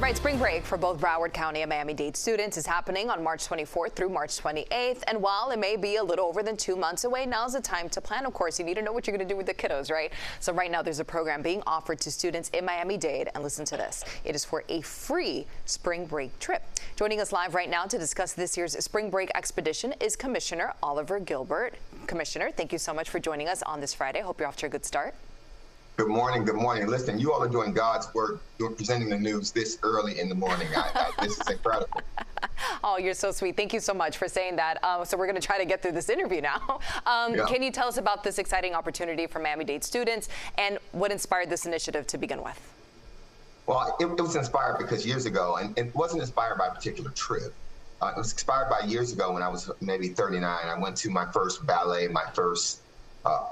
right, spring break for both Broward County and Miami-Dade students is happening on March 24th through March 28th. And while it may be a little over than 2 months away, now's the time to plan. Of course, you need to know what you're going to do with the kiddos, right? So right now there's a program being offered to students in Miami-Dade. And listen to this. It is for a free spring break trip. Joining us live right now to discuss this year's spring break expedition is Commissioner Oliver Gilbert. Commissioner, thank you so much for joining us on this Friday. Hope you're off to a good start. Good morning. Good morning. Listen, you all are doing God's work. You're presenting the news this early in the morning. This is incredible. Oh, you're so sweet. Thank you so much for saying that. So we're going to try to get through this interview now. Can you tell us about this exciting opportunity for Miami-Dade students and what inspired this initiative to begin with? Well, it was inspired because years ago, and it wasn't inspired by a particular trip. It was inspired by years ago when I was maybe 39. I went to my first ballet, my first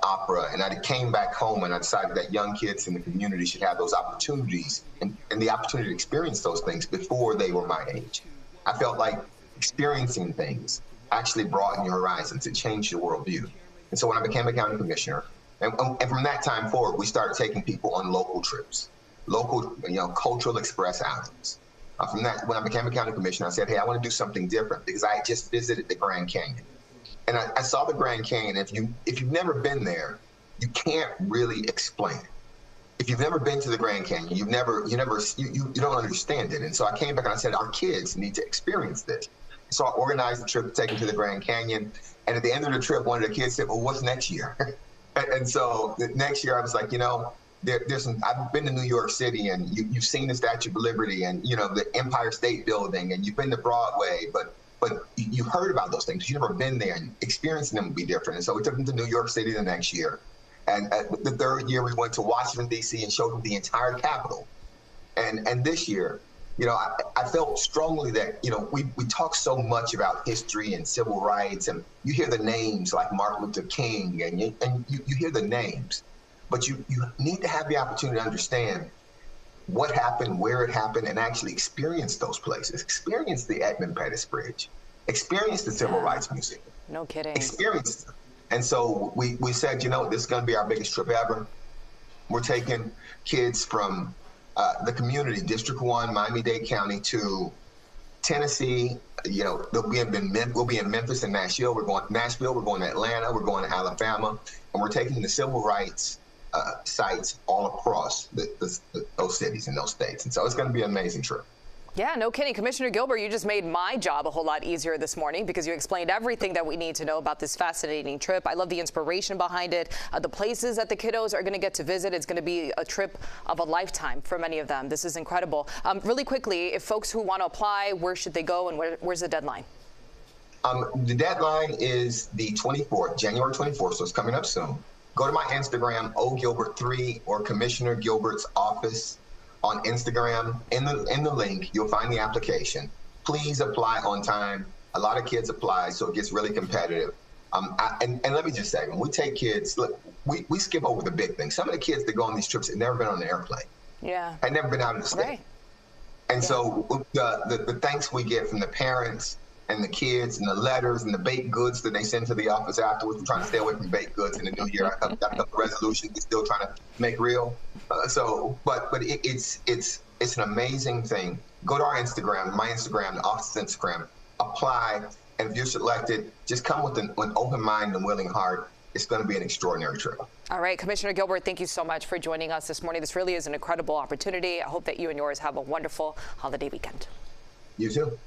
opera, and I came back home and I decided that young kids in the community should have those opportunities and the opportunity to experience those things before they were my age. I felt like experiencing things actually broadened your horizons. It changed your worldview. And so when I became a county commissioner, and from that time forward, we started taking people on local trips, local, cultural express outings. From that, when I became a county commissioner, I said, hey, I want to do something different because I had just visited the Grand Canyon. And I saw the Grand Canyon. If you've never been there, you can't really explain it. If you've never been to the Grand Canyon, you don't understand it. And so I came back and I said, our kids need to experience this. So I organized the trip to take them to the Grand Canyon. And at the end of the trip, one of the kids said, well, what's next year? and so the next year I was like, I've been to New York City and you've seen the Statue of Liberty and, the Empire State Building, and you've been to Broadway, but you've heard about those things. You've never been there, and experiencing them would be different. And so we took them to New York City the next year. And the third year, we went to Washington, D.C. and showed them the entire Capitol. And this year, I felt strongly that, we talk so much about history and civil rights, and you hear the names like Martin Luther King, and you hear the names. But you need to have the opportunity to understand what happened, where it happened, and actually experience those places. Experience the Edmund Pettus Bridge. Experience the Civil Rights Museum. No kidding. Experience them. And so we said, this is going to be our biggest trip ever. We're taking kids from the community, District 1, Miami-Dade County, to Tennessee. We'll be in Memphis and Nashville. We're going to Atlanta. We're going to Alabama. And we're taking the civil rights sites all across those cities and those states. And so it's going to be an amazing trip. Yeah, no kidding. Commissioner Gilbert, you just made my job a whole lot easier this morning because you explained everything that we need to know about this fascinating trip. I love the inspiration behind it, the places that the kiddos are going to get to visit. It's going to be a trip of a lifetime for many of them. This is incredible. Really quickly, if folks who want to apply, where should they go and where's the deadline? The deadline is the 24th, January 24th, so it's coming up soon. Go to my Instagram, ogilbert3, or Commissioner Gilbert's office on Instagram. In the link, you'll find the application. Please apply on time. A lot of kids apply, so it gets really competitive. And let me just say, when we take kids, look, we skip over the big things. Some of the kids that go on these trips have never been on an airplane. Yeah. Had never been out of the state. Right. And so the thanks we get from the parents and the kids and the letters and the baked goods that they send to the office afterwards. We're trying to stay away from baked goods in the new year. I've got a couple resolutions we're still trying to make real. But it's an amazing thing. Go to our Instagram, my Instagram, the office's Instagram, apply, and if you're selected, just come with an open mind and willing heart. It's going to be an extraordinary trip. All right, Commissioner Gilbert, thank you so much for joining us this morning. This really is an incredible opportunity. I hope that you and yours have a wonderful holiday weekend. You too.